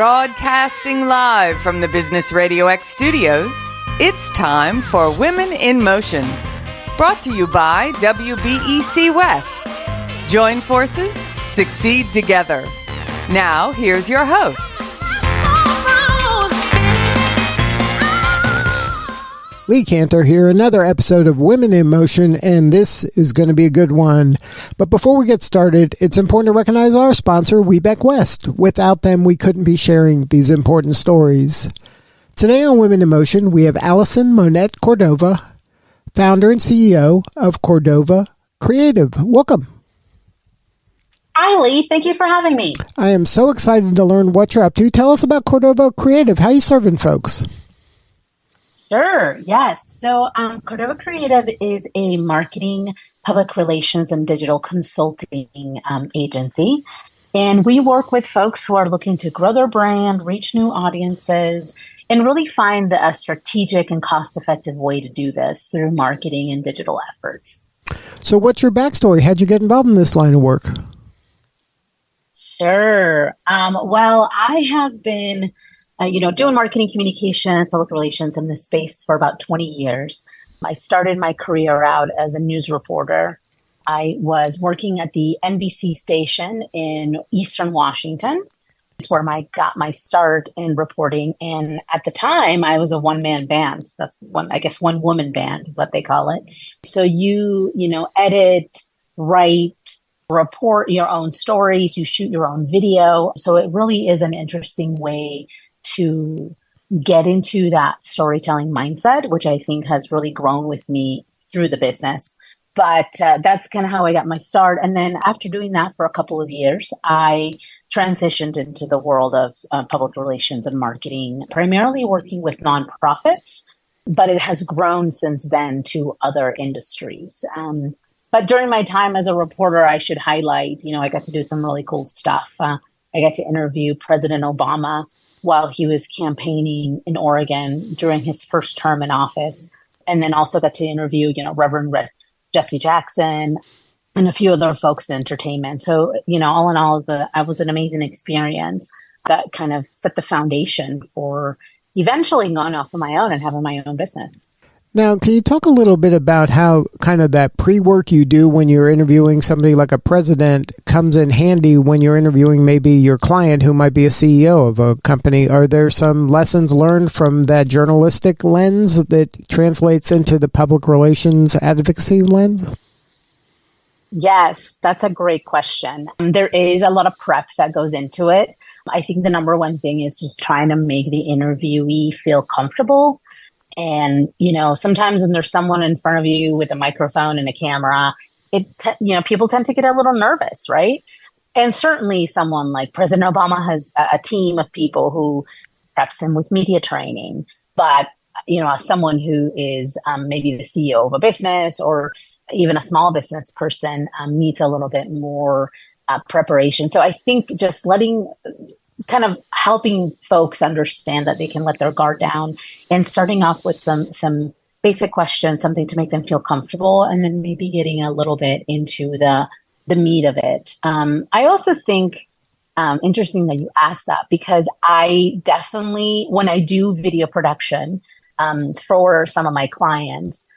Broadcasting live from the Business RadioX studios, it's time for Women in Motion. Brought to you by WBEC West. Join forces, succeed together. Now, here's your host. Lee Cantor here, another episode of Women in Motion, and this is going to be a good one. But before we get started, it's important to recognize our sponsor, WeBec West. Without them, we couldn't be sharing these important stories. Today on Women in Motion, we have Allison Monette Cordova, founder and CEO of Cordova Creative. Welcome. Hi, Lee. Thank you for having me. I am so excited to learn what you're up to. Tell us about Cordova Creative. How are you serving folks? Sure. Yes. So Cordova Creative is a marketing, public relations, and digital consulting agency. And we work with folks who are looking to grow their brand, reach new audiences, and really find a strategic and cost-effective way to do this through marketing and digital efforts. So what's your backstory? How'd you get involved in this line of work? Sure. Well, I have been doing marketing communications, public relations in this space for about 20 years. I started my career out as a news reporter. I was working at the NBC station in Eastern Washington. That's where I got my start in reporting. And at the time, I was a one-man band. That's one woman band is what they call it. So you edit, write, report your own stories, you shoot your own video. So it really is an interesting way to get into that storytelling mindset, which I think has really grown with me through the business. But that's kind of how I got my start. And then after doing that for a couple of years, I transitioned into the world of public relations and marketing, primarily working with nonprofits, but it has grown since then to other industries. But during my time as a reporter, I should highlight, I got to do some really cool stuff. I got to interview President Obama while he was campaigning in Oregon during his first term in office. And then also got to interview, Reverend Jesse Jackson and a few other folks in entertainment. So, all in all, it was an amazing experience that kind of set the foundation for eventually going off on my own and having my own business. Now, can you talk a little bit about how kind of that pre-work you do when you're interviewing somebody like a president comes in handy when you're interviewing maybe your client who might be a CEO of a company? Are there some lessons learned from that journalistic lens that translates into the public relations advocacy lens? Yes, that's a great question. There is a lot of prep that goes into it. I think the number one thing is just trying to make the interviewee feel comfortable. And, sometimes when there's someone in front of you with a microphone and a camera, people tend to get a little nervous, right? And certainly someone like President Obama has a team of people who preps him with media training. But, someone who is maybe the CEO of a business or even a small business person needs a little bit more preparation. So I think just kind of helping folks understand that they can let their guard down and starting off with some basic questions, something to make them feel comfortable, and then maybe getting a little bit into the meat of it. I also think interesting that you asked that because I definitely, when I do video production for some of my clients,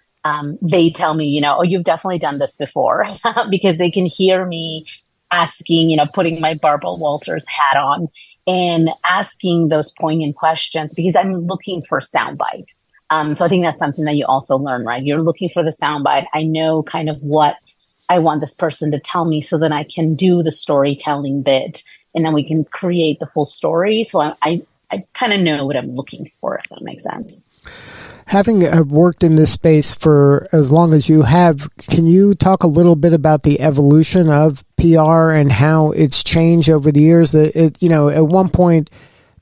they tell me, you've definitely done this before because they can hear me asking, putting my Barbara Walters hat on and asking those poignant questions because I'm looking for soundbite. So I think that's something that you also learn, right? You're looking for the soundbite. I know kind of what I want this person to tell me so that I can do the storytelling bit and then we can create the full story. So I kind of know what I'm looking for, if that makes sense. Having worked in this space for as long as you have, can you talk a little bit about the evolution of PR and how it's changed over the years? At one point,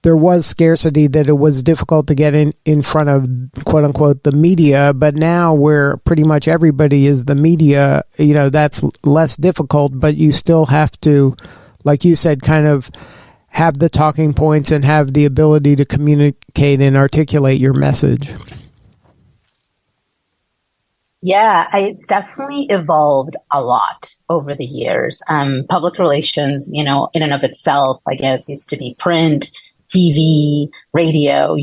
there was scarcity that it was difficult to get in front of, quote unquote, the media. But now where pretty much everybody is the media, that's less difficult, but you still have to, like you said, kind of have the talking points and have the ability to communicate and articulate your message. Yeah, it's definitely evolved a lot over the years. Public relations, in and of itself, I guess, used to be print, TV, radio,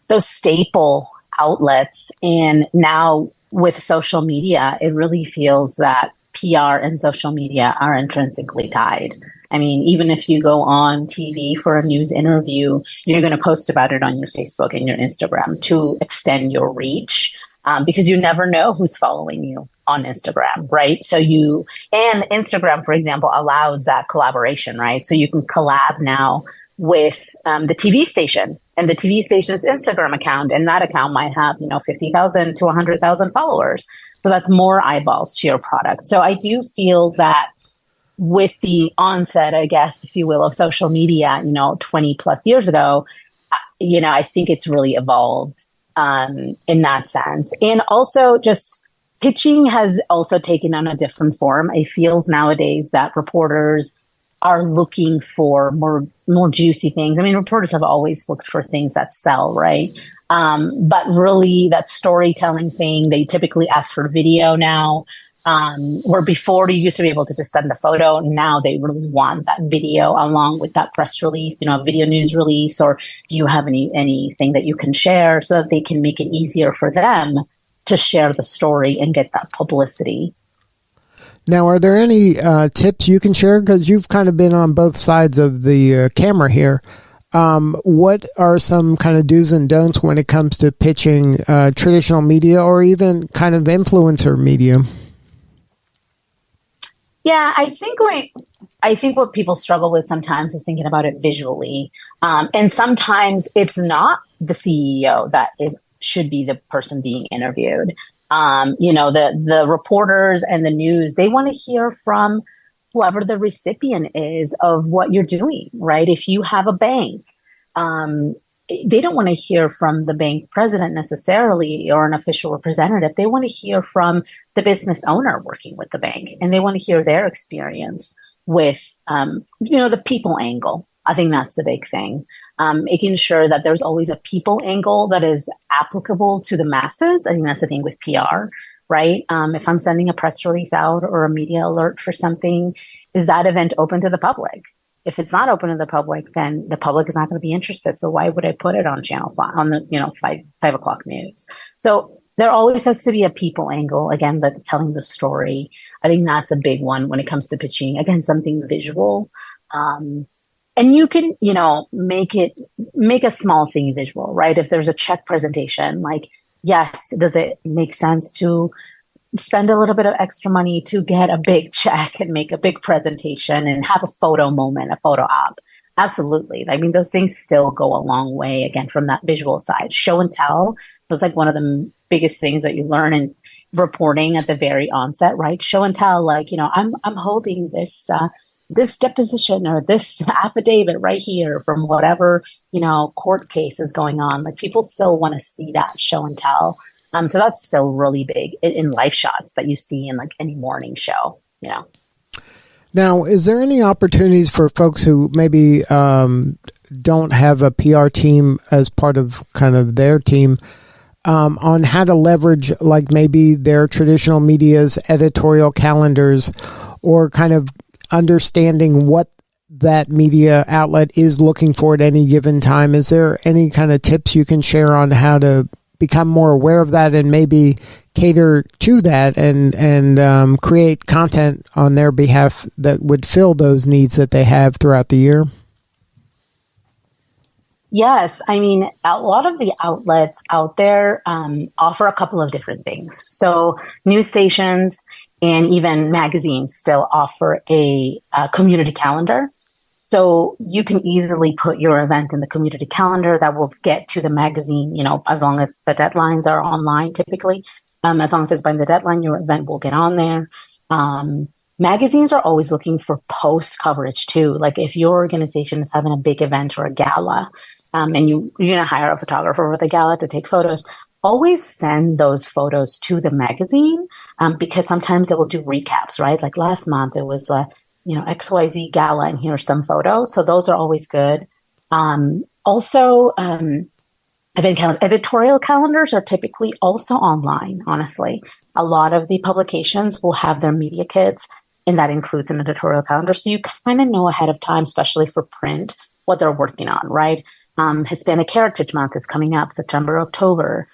those staple outlets. And now with social media, it really feels that PR and social media are intrinsically tied. I mean, even if you go on TV for a news interview, you're going to post about it on your Facebook and your Instagram to extend your reach, because you never know who's following you on Instagram, right? And Instagram, for example, allows that collaboration, right? So you can collab now with the TV station and the TV station's Instagram account, and that account might have, 50,000 to 100,000 followers. So that's more eyeballs to your product. So I do feel that with the onset, I guess, if you will, of social media, 20 plus years ago, I think it's really evolved in that sense. And also just pitching has also taken on a different form. It feels nowadays that reporters are looking for more juicy things. I mean, reporters have always looked for things that sell, right? But really that storytelling thing, they typically ask for video now, where before you used to be able to just send a photo. Now they really want that video along with that press release, a video news release, or do you have anything that you can share so that they can make it easier for them to share the story and get that publicity. Now, are there any tips you can share? Because you've kind of been on both sides of the camera here. What are some kind of do's and don'ts when it comes to pitching traditional media or even kind of influencer media? Yeah, I think what people struggle with sometimes is thinking about it visually. And sometimes it's not the CEO that should be the person being interviewed. The reporters and the news, they want to hear from whoever the recipient is of what you're doing, right? If you have a bank, they don't want to hear from the bank president necessarily or an official representative. They want to hear from the business owner working with the bank, and they want to hear their experience with, the people angle. I think that's the big thing. Making sure that there's always a people angle that is applicable to the masses. I think that's the thing with PR, right? If I'm sending a press release out or a media alert for something, is that event open to the public? If it's not open to the public, then the public is not going to be interested. So why would I put it on Channel 5, on the 5 o'clock news? So there always has to be a people angle, again, that telling the story. I think that's a big one when it comes to pitching. Again, something visual. And you can, make a small thing visual, right? If there's a check presentation, like, yes, does it make sense to spend a little bit of extra money to get a big check and make a big presentation and have a photo moment, a photo op? Absolutely. I mean, those things still go a long way, again, from that visual side. Show and tell is like one of the biggest things that you learn in reporting at the very onset, right? Show and tell, like, I'm holding this deposition or this affidavit right here from whatever, court case is going on. Like, people still want to see that show and tell. So that's still really big in live shots that you see in like any morning show, Now, is there any opportunities for folks who maybe don't have a PR team as part of kind of their team on how to leverage like maybe their traditional media's editorial calendars or kind of understanding what that media outlet is looking for at any given time? Is there any kind of tips you can share on how to become more aware of that and maybe cater to that and create content on their behalf that would fill those needs that they have throughout the year? Yes. I mean, a lot of the outlets out there offer a couple of different things. So news stations and even magazines still offer a community calendar. So you can easily put your event in the community calendar that will get to the magazine, as long as the deadlines are online typically. As long as it's by the deadline, your event will get on there. Magazines are always looking for post coverage too. Like if your organization is having a big event or a gala, and you're going to hire a photographer for the gala to take photos, always send those photos to the magazine, because sometimes it will do recaps, right? Like last month, it was XYZ gala, and here's some photos. So those are always good. Also, editorial calendars are typically also online, honestly. A lot of the publications will have their media kits, and that includes an editorial calendar. So you kind of know ahead of time, especially for print, what they're working on, right? Hispanic Heritage Month is coming up September, October.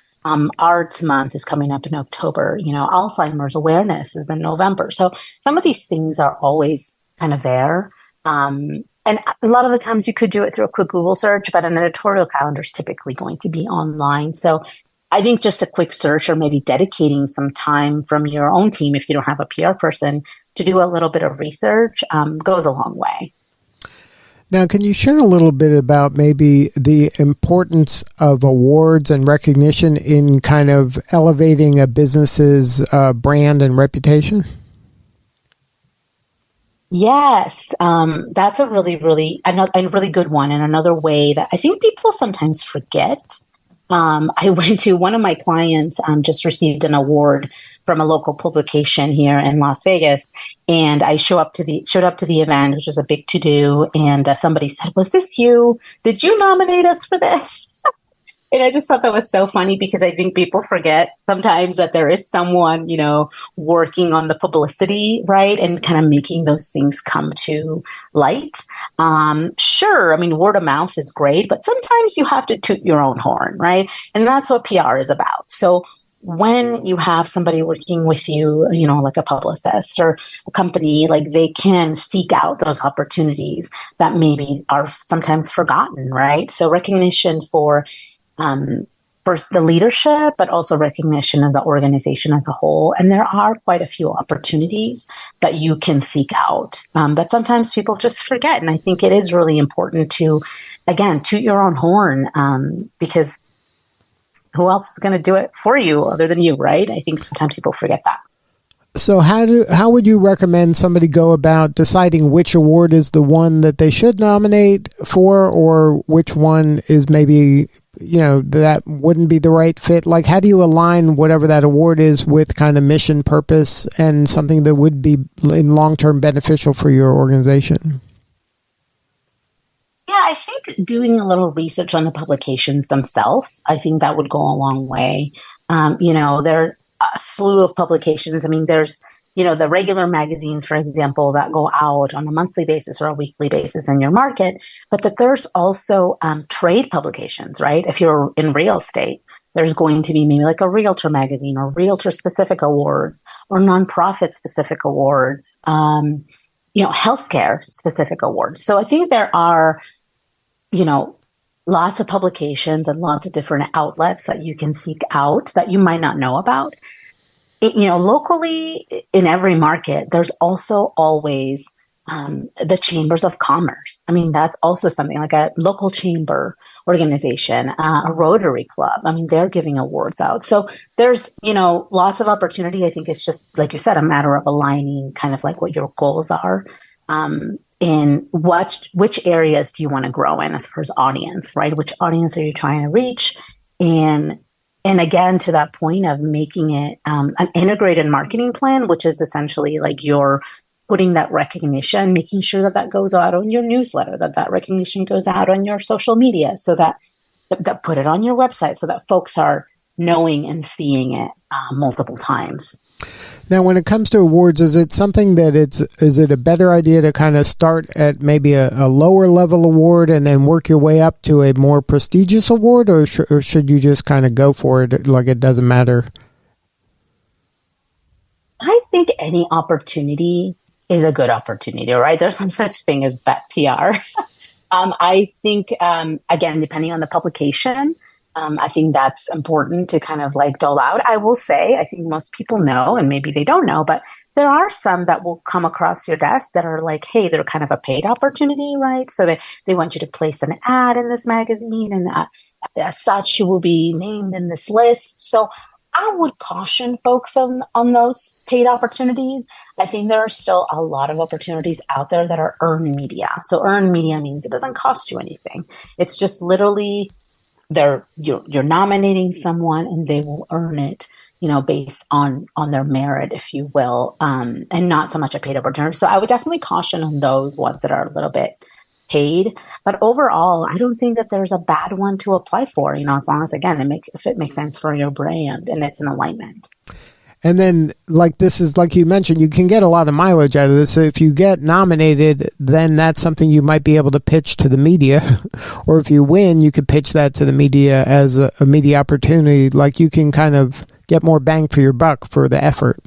Arts Month is coming up in October. Alzheimer's awareness is in November. So some of these things are always kind of there. And a lot of the times you could do it through a quick Google search, but an editorial calendar is typically going to be online. So I think just a quick search or maybe dedicating some time from your own team, if you don't have a PR person, to do a little bit of research goes a long way. Now, can you share a little bit about maybe the importance of awards and recognition in kind of elevating a business's brand and reputation? Yes, that's a really good one. And another way that I think people sometimes forget. I went to one of my clients, just received an award from a local publication here in Las Vegas. And I showed up to the event, which was a big to-do. And somebody said, "Was this you? Did you nominate us for this?" And I just thought that was so funny because I think people forget sometimes that there is someone, working on the publicity, right? And kind of making those things come to light. Sure. I mean, word of mouth is great, but sometimes you have to toot your own horn, right? And that's what PR is about. So when you have somebody working with you, like a publicist or a company, like they can seek out those opportunities that maybe are sometimes forgotten, right? So recognition for the leadership, but also recognition as an organization as a whole. And there are quite a few opportunities that you can seek out that sometimes people just forget. And I think it is really important to, again, toot your own horn because who else is going to do it for you other than you, right? I think sometimes people forget that. So how would you recommend somebody go about deciding which award is the one that they should nominate for, or which one is maybe, that wouldn't be the right fit? Like, how do you align whatever that award is with kind of mission, purpose, and something that would be in long-term beneficial for your organization? Yeah, I think doing a little research on the publications themselves, I think that would go a long way. There are a slew of publications. I mean, there's, the regular magazines, for example, that go out on a monthly basis or a weekly basis in your market, but that there's also trade publications, right? If you're in real estate, there's going to be maybe like a realtor magazine or realtor specific award or nonprofit specific awards, healthcare specific awards. So I think there are, lots of publications and lots of different outlets that you can seek out that you might not know about. Locally in every market, there's also always the chambers of commerce. I mean, that's also something like a local chamber organization, a Rotary Club. I mean, they're giving awards out. So there's, lots of opportunity. I think it's just, like you said, a matter of aligning kind of like what your goals are. In which areas do you want to grow in as far as audience, right? Which audience are you trying to reach? And again, to that point of making it an integrated marketing plan, which is essentially like you're putting that recognition, making sure that goes out on your newsletter, that recognition goes out on your social media, so that put it on your website so that folks are knowing and seeing it multiple times. Now, when it comes to awards, is it something that is it a better idea to kind of start at maybe a lower level award and then work your way up to a more prestigious award, or should you just kind of go for it like it doesn't matter? I think any opportunity is a good opportunity, right? There's no such thing as bad PR. I think, again, depending on the publication, I think that's important to kind of like dole out. I will say, I think most people know, and maybe they don't know, but there are some that will come across your desk that are like, hey, they're kind of a paid opportunity, right? So they want you to place an ad in this magazine, and as such, you will be named in this list. So I would caution folks on those paid opportunities. I think there are still a lot of opportunities out there that are earned media. So earned media means it doesn't cost you anything. It's just literally you're nominating someone and they will earn it, based on their merit, if you will, and not so much a paid opportunity. So I would definitely caution on those ones that are a little bit paid. But overall, I don't think that there's a bad one to apply for, as long as, again, if it makes sense for your brand and it's in alignment. And then, like this is like you mentioned, you can get a lot of mileage out of this. So if you get nominated, then that's something you might be able to pitch to the media. Or if you win, you could pitch that to the media as a media opportunity. Like you can kind of get more bang for your buck for the effort.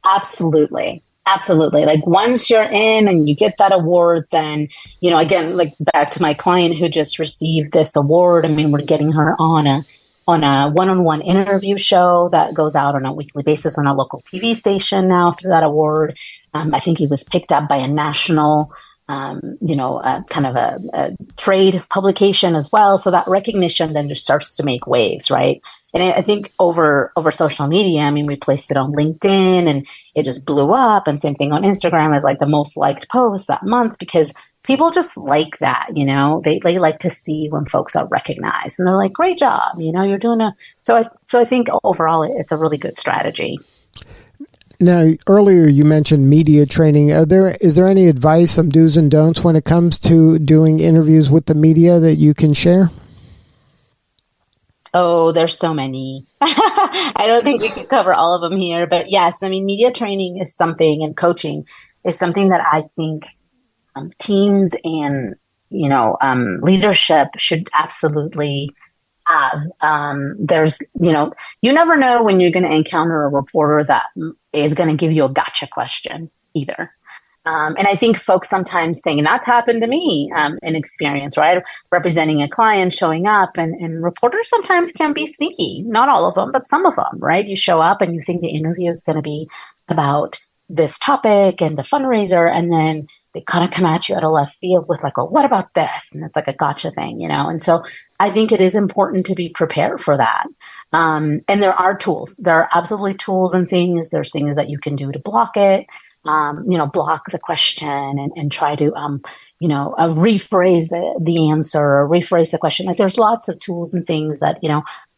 Absolutely. Absolutely. Like once you're in and you get that award, then, again, like back to my client who just received this award. I mean, we're getting her on a one-on-one interview show that goes out on a weekly basis on a local TV station now through that award. I think he was picked up by a national, kind of a trade publication as well. So that recognition then just starts to make waves, right? And I think over social media, I mean, we placed it on LinkedIn and it just blew up. And same thing on Instagram as like the most liked post that month because people just like that, they like to see when folks are recognized and they're like, great job, you're doing so I think overall it's a really good strategy. Now, earlier you mentioned media training. Is there any advice, some do's and don'ts when it comes to doing interviews with the media that you can share? Oh, there's so many. I don't think we could cover all of them here, but yes, I mean, media training is something and coaching is something that I think teams and, leadership should absolutely have. There's, you never know when you're going to encounter a reporter that is going to give you a gotcha question either. And I think folks sometimes think, and that's happened to me in experience, right? Representing a client, showing up, and reporters sometimes can be sneaky. Not all of them, but some of them, right? You show up and you think the interview is going to be about this topic and the fundraiser, and then they kind of come at you out of left field with like, well, what about this? And it's like a gotcha thing, And so I think it is important to be prepared for that. And there are tools. There are absolutely tools and things. There's things that you can do to block it. Block the question and try to, rephrase the answer or rephrase the question. Like there's lots of tools and things that,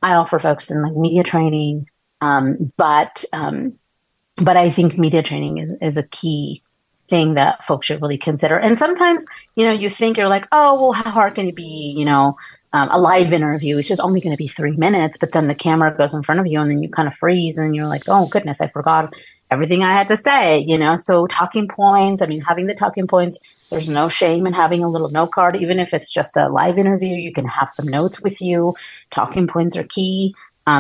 I offer folks in like media training. But I think media training is a key thing that folks should really consider. And sometimes, you think you're like, oh, well, how hard can it be? A live interview, it's just only going to be 3 minutes, but then the camera goes in front of you and then you kind of freeze and you're like, oh goodness, I forgot everything I had to say, So talking points, I mean, having the talking points, there's no shame in having a little note card, even if it's just a live interview, you can have some notes with you. Talking points are key.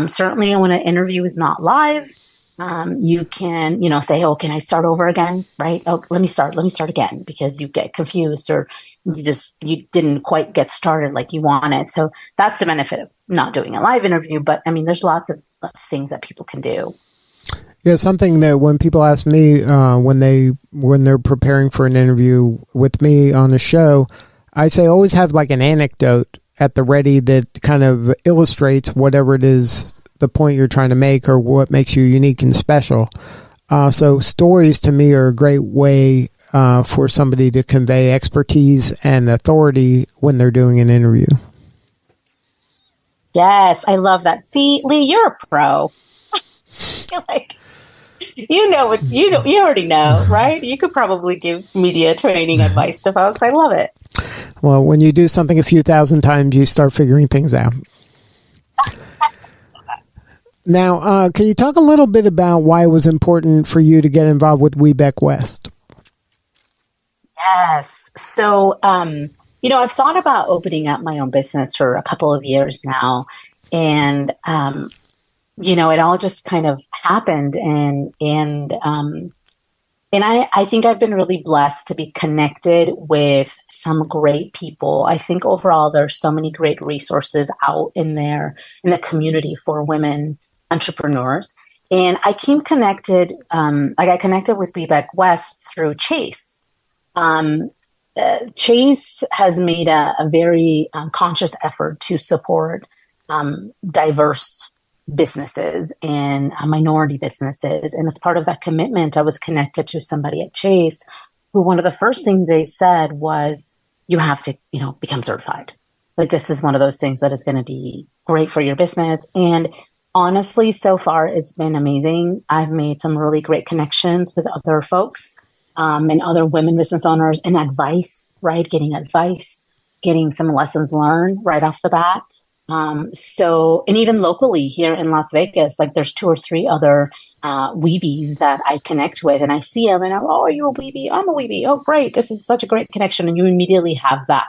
Certainly when an interview is not live, you can, say, oh, can I start over again? Right? Oh, let me start again because you get confused or you didn't quite get started like you wanted. So that's the benefit of not doing a live interview. But I mean, there's lots of things that people can do. Yeah, something that when people ask me when they're preparing for an interview with me on the show, I say always have like an anecdote at the ready that kind of illustrates whatever it is, the point you're trying to make or what makes you unique and special. So stories to me are a great way for somebody to convey expertise and authority when they're doing an interview. Yes, I love that. See, Lee, you're a pro. Like, you already know, right? You could probably give media training advice to folks. I love it. Well, when you do something a few thousand times, you start figuring things out. Now, can you talk a little bit about why it was important for you to get involved with Webeck West? Yes. So, I've thought about opening up my own business for a couple of years now. And, it all just kind of happened. And I think I've been really blessed to be connected with some great people. I think overall, there's so many great resources out in the community for women entrepreneurs. And I came connected, I got connected with Webeck West through Chase. Chase has made a very conscious effort to support diverse businesses and minority businesses. And as part of that commitment, I was connected to somebody at Chase who one of the first things they said was, you have to, become certified. Like this is one of those things that is going to be great for your business. And honestly, so far, it's been amazing. I've made some really great connections with other folks and other women business owners and advice, right? Getting advice, getting some lessons learned right off the bat. And even locally here in Las Vegas, like there's 2 or 3 other Weebies that I connect with, and I see them and I'm, oh, are you a Weebie? I'm a Weebie. Oh, great. This is such a great connection. And you immediately have that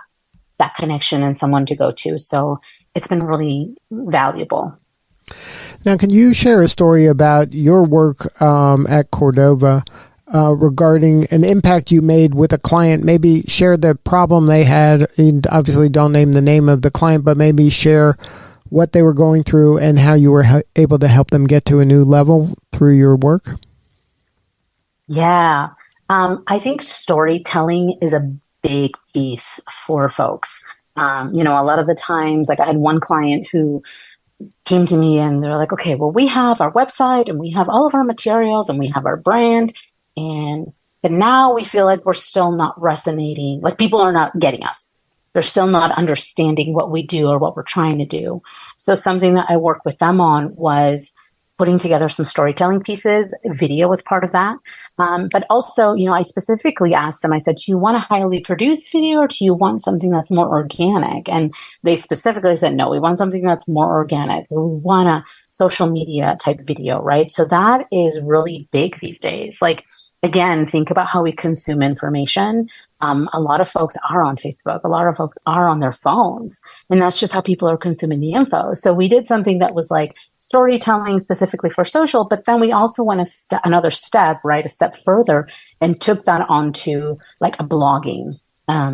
connection and someone to go to. So it's been really valuable. Now, can you share a story about your work at Cordova regarding an impact you made with a client? Maybe share the problem they had. You obviously don't name the name of the client, but maybe share what they were going through and how you were able to help them get to a new level through your work. Yeah. I think storytelling is a big piece for folks. A lot of the times, like I had one client who came to me and they're like, okay, well, we have our website and we have all of our materials and we have our brand. But now we feel like we're still not resonating. Like people are not getting us. They're still not understanding what we do or what we're trying to do. So something that I worked with them on was putting together some storytelling pieces. Video was part of that. But also, I specifically asked them, I said, do you want a highly produced video or do you want something that's more organic? And they specifically said, no, we want something that's more organic. We want a social media type video, right? So that is really big these days. Like, again, think about how we consume information. A lot of folks are on Facebook. A lot of folks are on their phones. And that's just how people are consuming the info. So we did something that was like storytelling specifically for social, but then we also went another step, right? A step further and took that onto like a blogging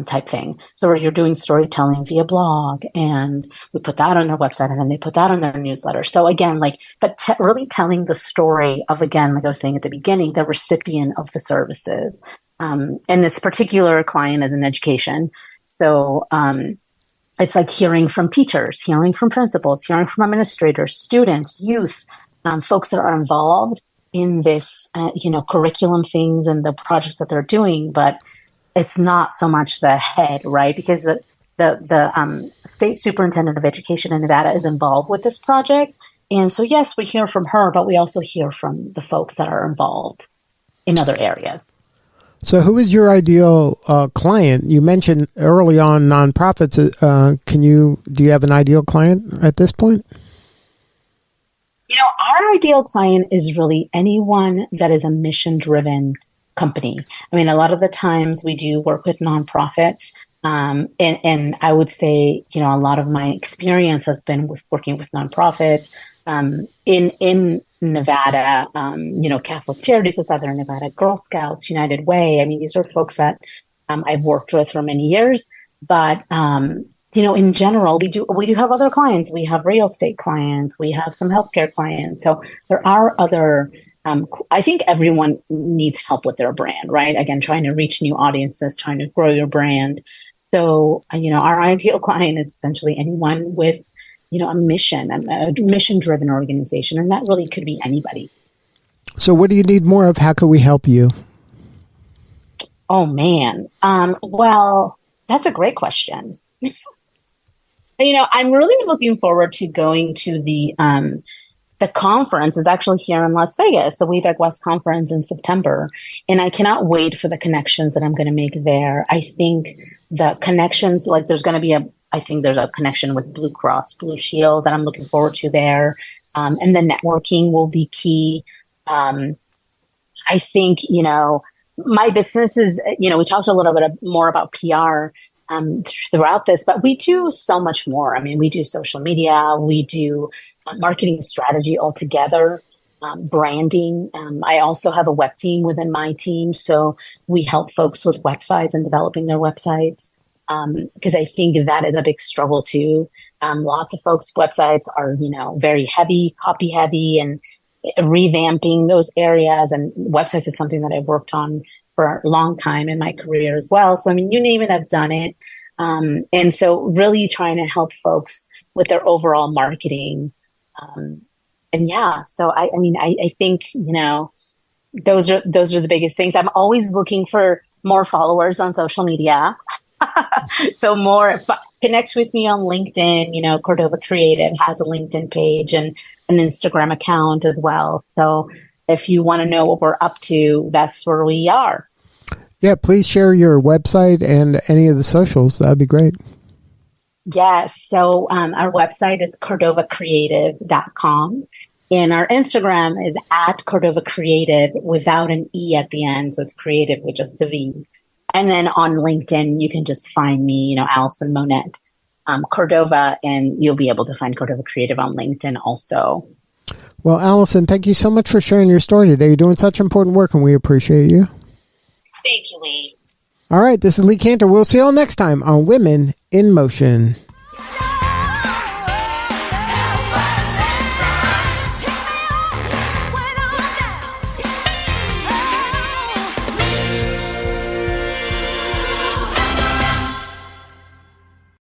type thing. So where you're doing storytelling via blog and we put that on their website and then they put that on their newsletter. So again, really telling the story of, again, like I was saying at the beginning, the recipient of the services. And this particular client is in education. So, it's like hearing from teachers, hearing from principals, hearing from administrators, students, youth, folks that are involved in this, curriculum things and the projects that they're doing. But it's not so much the head, right? Because the state superintendent of education in Nevada is involved with this project. And so, yes, we hear from her, but we also hear from the folks that are involved in other areas. So who is your ideal client? You mentioned early on nonprofits. Do you have an ideal client at this point? Our ideal client is really anyone that is a mission-driven company. I mean, a lot of the times we do work with nonprofits. And I would say, a lot of my experience has been with working with nonprofits in Nevada, Catholic Charities of Southern Nevada, Girl Scouts, United Way. I mean, these are folks that I've worked with for many years. But, in general, we do have other clients. We have real estate clients. We have some healthcare clients. So there are other I think everyone needs help with their brand, right? Again, trying to reach new audiences, trying to grow your brand. So, our ideal client is essentially anyone with, a mission-driven organization. And that really could be anybody. So what do you need more of? How can we help you? Oh, man. Well, that's a great question. I'm really looking forward to going to the conference is actually here in Las Vegas, the WeBeg West conference in September. And I cannot wait for the connections that I'm going to make there. I think the connections, like there's a connection with Blue Cross Blue Shield that I'm looking forward to there. And the networking will be key. I think, my business is, we talked a little bit more about PR throughout this, but we do so much more. I mean, we do social media, we do marketing strategy altogether, branding. I also have a web team within my team. So we help folks with websites and developing their websites. Because I think that is a big struggle too. Lots of folks' websites are, very heavy, copy heavy, and revamping those areas. And websites is something that I've worked on for a long time in my career as well. So, I mean, you name it, I've done it. And so really trying to help folks with their overall marketing. So I think, those are the biggest things. I'm always looking for more followers on social media. So connect with me on LinkedIn. Cordova Creative has a LinkedIn page and an Instagram account as well. So if you want to know what we're up to, that's where we are. Yeah, please share your website and any of the socials. That'd be great. Yes. So our website is cordovacreative.com. And our Instagram is at Cordova Creative without an E at the end. So it's creative with just the V. And then on LinkedIn, you can just find me, Allison Monette, Cordova, and you'll be able to find Cordova Creative on LinkedIn also. Well, Allison, thank you so much for sharing your story today. You're doing such important work, and we appreciate you. Thank you, Lee. All right, this is Lee Cantor. We'll see you all next time on Women in Motion.